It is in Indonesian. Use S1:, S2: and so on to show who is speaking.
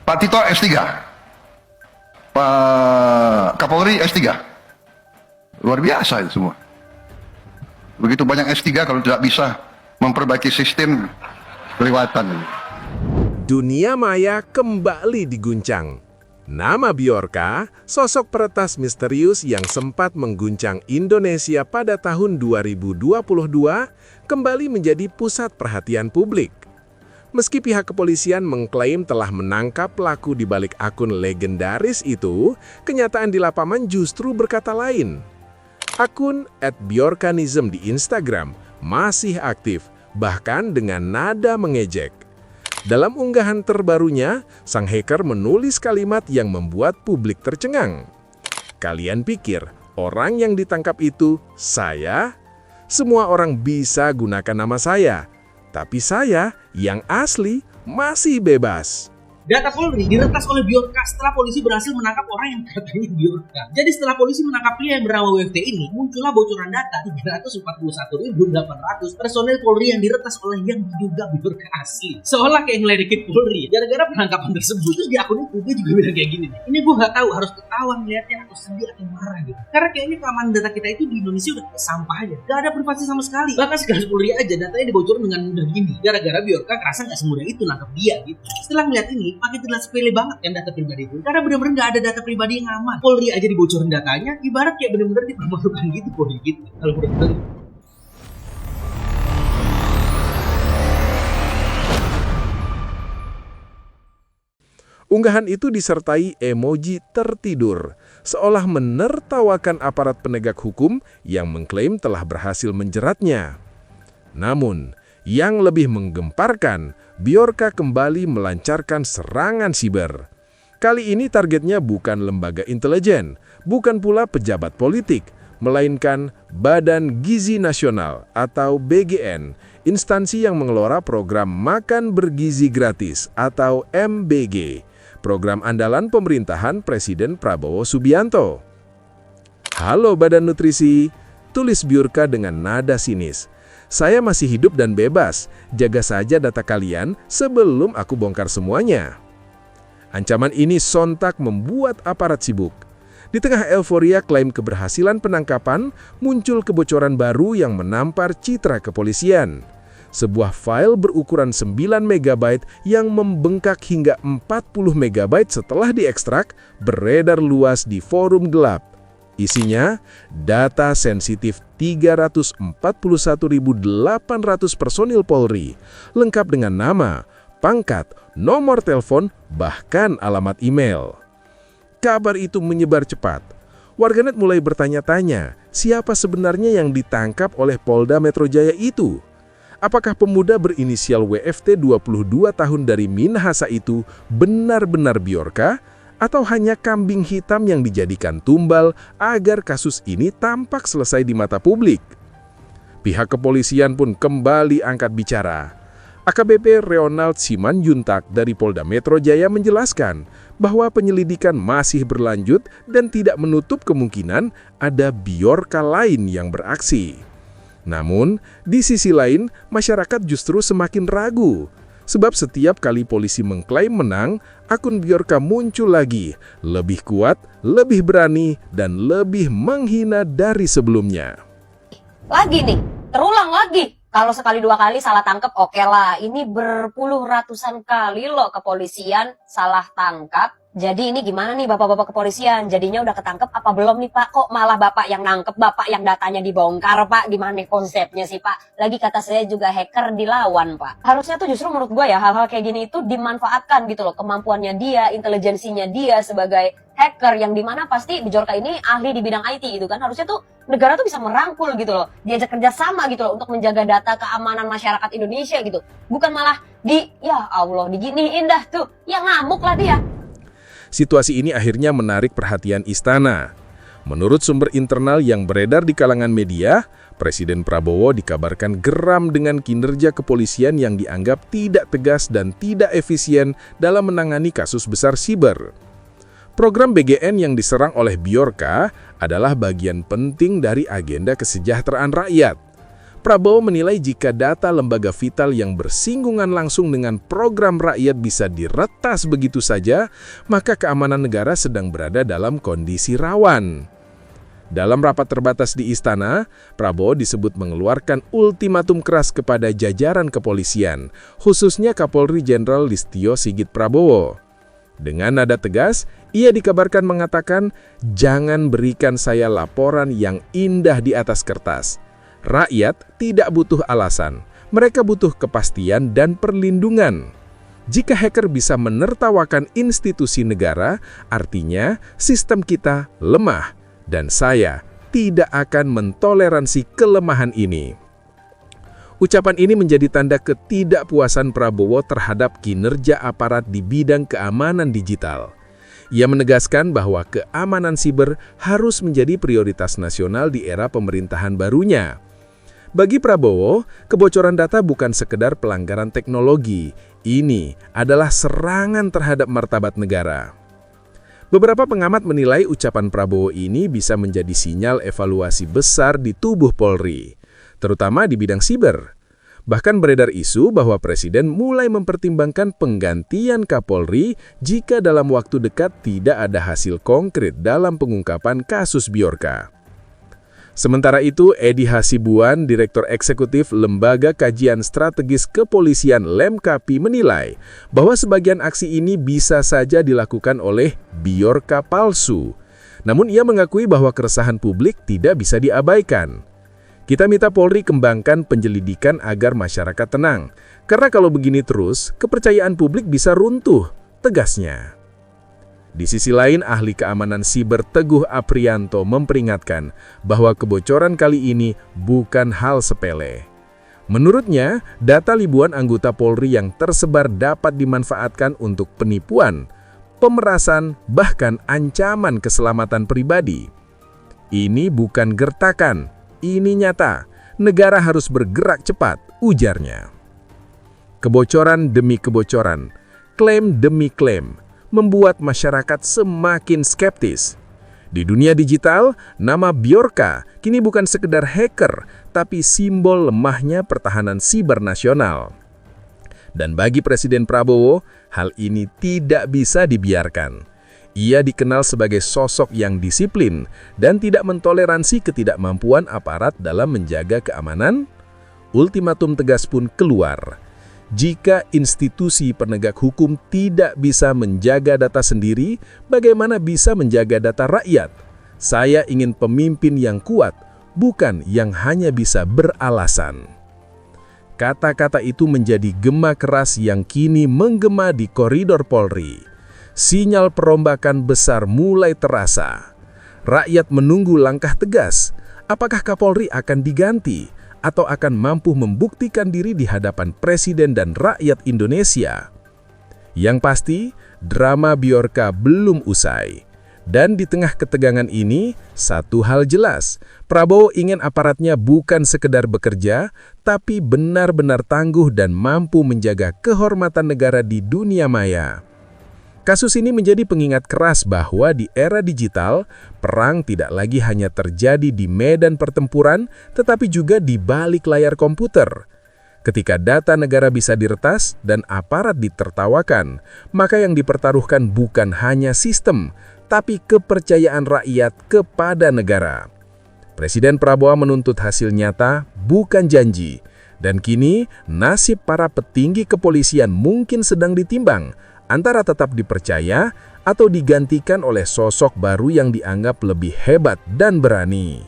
S1: Pak Tito S3, Pak Kapolri S3. Luar biasa itu semua. Begitu banyak S3 kalau tidak bisa memperbaiki sistem kelewatan.
S2: Dunia maya kembali diguncang. Nama Bjorka, sosok peretas misterius yang sempat mengguncang Indonesia pada tahun 2022, kembali menjadi pusat perhatian publik. Meski pihak kepolisian mengklaim telah menangkap pelaku di balik akun legendaris itu, kenyataan di lapangan justru berkata lain. Akun @bjorkanism di Instagram masih aktif, bahkan dengan nada mengejek. Dalam unggahan terbarunya, sang hacker menulis kalimat yang membuat publik tercengang. Kalian pikir orang yang ditangkap itu saya? Semua orang bisa gunakan nama saya, tapi saya yang asli masih bebas.
S3: Data Polri diretas oleh Bjorka setelah polisi berhasil menangkap orang yang katanya Bjorka. Jadi setelah polisi menangkap pria yang bernama WFT ini, muncullah bocoran data 341.800 personel Polri yang diretas oleh yang diduga Bjorka asli. Seolah kayak ngeledekin Polri. Gara-gara penangkapan tersebut, terus di akun itu dia juga bilang kayak gini nih. Ini gue gak tahu harus ketawa ngeliatnya atau sedih atau marah gitu. Karena kayaknya keamanan data kita itu di Indonesia udah kayak sampah aja. Gak ada privasi sama sekali. Bahkan segaris Polri aja datanya dibocorin dengan mudah gini. Gara-gara Bjorka ngerasa gak semudah itu nangkep dia gitu. Setelah ngeliat ini, makin terlihat sepele banget kan data pribadi itu. Karena bener-bener gak ada data pribadi yang aman. Polri aja dibocorin datanya, ibarat kayak bener-bener dipermalukan gitu Polri gitu. Kalau menurut gue.
S2: Unggahan itu disertai emoji tertidur, seolah menertawakan aparat penegak hukum yang mengklaim telah berhasil menjeratnya. Namun, yang lebih menggemparkan, Bjorka kembali melancarkan serangan siber. Kali ini targetnya bukan lembaga intelijen, bukan pula pejabat politik, melainkan Badan Gizi Nasional atau BGN, instansi yang mengelola program Makan Bergizi Gratis atau MBG, program andalan pemerintahan Presiden Prabowo Subianto. "Halo Badan Nutrisi," tulis Bjorka dengan nada sinis. "Saya masih hidup dan bebas, jaga saja data kalian sebelum aku bongkar semuanya." Ancaman ini sontak membuat aparat sibuk. Di tengah euforia klaim keberhasilan penangkapan, muncul kebocoran baru yang menampar citra kepolisian. Sebuah file berukuran 9 MB yang membengkak hingga 40 MB setelah diekstrak beredar luas di forum gelap. Isinya, data sensitif 341.800 personil Polri, lengkap dengan nama, pangkat, nomor telepon, bahkan alamat email. Kabar itu menyebar cepat. Warganet mulai bertanya-tanya, siapa sebenarnya yang ditangkap oleh Polda Metro Jaya itu? Apakah pemuda berinisial WFT 22 tahun dari Minahasa itu benar-benar Bjorka? Atau hanya kambing hitam yang dijadikan tumbal agar kasus ini tampak selesai di mata publik? Pihak kepolisian pun kembali angkat bicara. AKBP Ronald Simanjuntak dari Polda Metro Jaya menjelaskan bahwa penyelidikan masih berlanjut dan tidak menutup kemungkinan ada Bjorka lain yang beraksi. Namun, di sisi lain, masyarakat justru semakin ragu. Sebab setiap kali polisi mengklaim menang, akun Bjorka muncul lagi, lebih kuat, lebih berani, dan lebih menghina dari sebelumnya.
S4: Lagi nih, terulang lagi. Kalau sekali dua kali salah tangkap oke lah. Ini berpuluh ratusan kali loh kepolisian salah tangkap. Jadi ini gimana nih bapak-bapak kepolisian? Jadinya udah ketangkep apa belum nih Pak? Kok malah bapak yang nangkep, bapak yang datanya dibongkar Pak? Gimana konsepnya sih Pak? Lagi kata saya juga hacker dilawan Pak. Harusnya tuh justru menurut gue ya hal-hal kayak gini itu dimanfaatkan gitu loh. Kemampuannya dia, intelijensinya dia sebagai hacker yang dimana pasti Bjorka ini ahli di bidang IT gitu kan. Harusnya tuh negara tuh bisa merangkul gitu loh. Diajak kerjasama gitu loh untuk menjaga data keamanan masyarakat Indonesia gitu. Bukan malah ya Allah diginiin dah tuh. Ya ngamuk lah dia.
S2: Situasi ini akhirnya menarik perhatian istana. Menurut sumber internal yang beredar di kalangan media, Presiden Prabowo dikabarkan geram dengan kinerja kepolisian yang dianggap tidak tegas dan tidak efisien dalam menangani kasus besar siber. Program BGN yang diserang oleh Bjorka adalah bagian penting dari agenda kesejahteraan rakyat. Prabowo menilai jika data lembaga vital yang bersinggungan langsung dengan program rakyat bisa diretas begitu saja, maka keamanan negara sedang berada dalam kondisi rawan. Dalam rapat terbatas di Istana, Prabowo disebut mengeluarkan ultimatum keras kepada jajaran kepolisian, khususnya Kapolri Jenderal Listio Sigit Prabowo. Dengan nada tegas, ia dikabarkan mengatakan, "Jangan berikan saya laporan yang indah di atas kertas. Rakyat tidak butuh alasan, mereka butuh kepastian dan perlindungan. Jika hacker bisa menertawakan institusi negara, artinya sistem kita lemah, dan saya tidak akan mentoleransi kelemahan ini." Ucapan ini menjadi tanda ketidakpuasan Prabowo terhadap kinerja aparat di bidang keamanan digital. Ia menegaskan bahwa keamanan siber harus menjadi prioritas nasional di era pemerintahan barunya. Bagi Prabowo, kebocoran data bukan sekedar pelanggaran teknologi. Ini adalah serangan terhadap martabat negara. Beberapa pengamat menilai ucapan Prabowo ini bisa menjadi sinyal evaluasi besar di tubuh Polri, terutama di bidang siber. Bahkan beredar isu bahwa Presiden mulai mempertimbangkan penggantian Kapolri jika dalam waktu dekat tidak ada hasil konkret dalam pengungkapan kasus Bjorka. Sementara itu, Edi Hasibuan, Direktur Eksekutif Lembaga Kajian Strategis Kepolisian Lemkapi menilai bahwa sebagian aksi ini bisa saja dilakukan oleh Bjorka palsu. Namun ia mengakui bahwa keresahan publik tidak bisa diabaikan. Kita minta Polri kembangkan penyelidikan agar masyarakat tenang, karena kalau begini terus, kepercayaan publik bisa runtuh, tegasnya. Di sisi lain, ahli keamanan siber Teguh Aprianto memperingatkan bahwa kebocoran kali ini bukan hal sepele. Menurutnya, data ribuan anggota Polri yang tersebar dapat dimanfaatkan untuk penipuan, pemerasan, bahkan ancaman keselamatan pribadi. Ini bukan gertakan, ini nyata. Negara harus bergerak cepat, ujarnya. Kebocoran demi kebocoran, klaim demi klaim, membuat masyarakat semakin skeptis. Di dunia digital, nama Bjorka kini bukan sekedar hacker, tapi simbol lemahnya pertahanan siber nasional. Dan bagi Presiden Prabowo, hal ini tidak bisa dibiarkan. Ia dikenal sebagai sosok yang disiplin dan tidak mentoleransi ketidakmampuan aparat dalam menjaga keamanan. Ultimatum tegas pun keluar. Jika institusi penegak hukum tidak bisa menjaga data sendiri, bagaimana bisa menjaga data rakyat? Saya ingin pemimpin yang kuat, bukan yang hanya bisa beralasan. Kata-kata itu menjadi gema keras yang kini menggema di koridor Polri. Sinyal perombakan besar mulai terasa. Rakyat menunggu langkah tegas. Apakah Kapolri akan diganti? Atau akan mampu membuktikan diri di hadapan Presiden dan rakyat Indonesia? Yang pasti, drama Bjorka belum usai. Dan di tengah ketegangan ini, satu hal jelas, Prabowo ingin aparatnya bukan sekedar bekerja, tapi benar-benar tangguh dan mampu menjaga kehormatan negara di dunia maya. Kasus ini menjadi pengingat keras bahwa di era digital, perang tidak lagi hanya terjadi di medan pertempuran, tetapi juga di balik layar komputer. Ketika data negara bisa diretas dan aparat ditertawakan, maka yang dipertaruhkan bukan hanya sistem, tapi kepercayaan rakyat kepada negara. Presiden Prabowo menuntut hasil nyata, bukan janji. Dan kini, nasib para petinggi kepolisian mungkin sedang ditimbang, antara tetap dipercaya atau digantikan oleh sosok baru yang dianggap lebih hebat dan berani.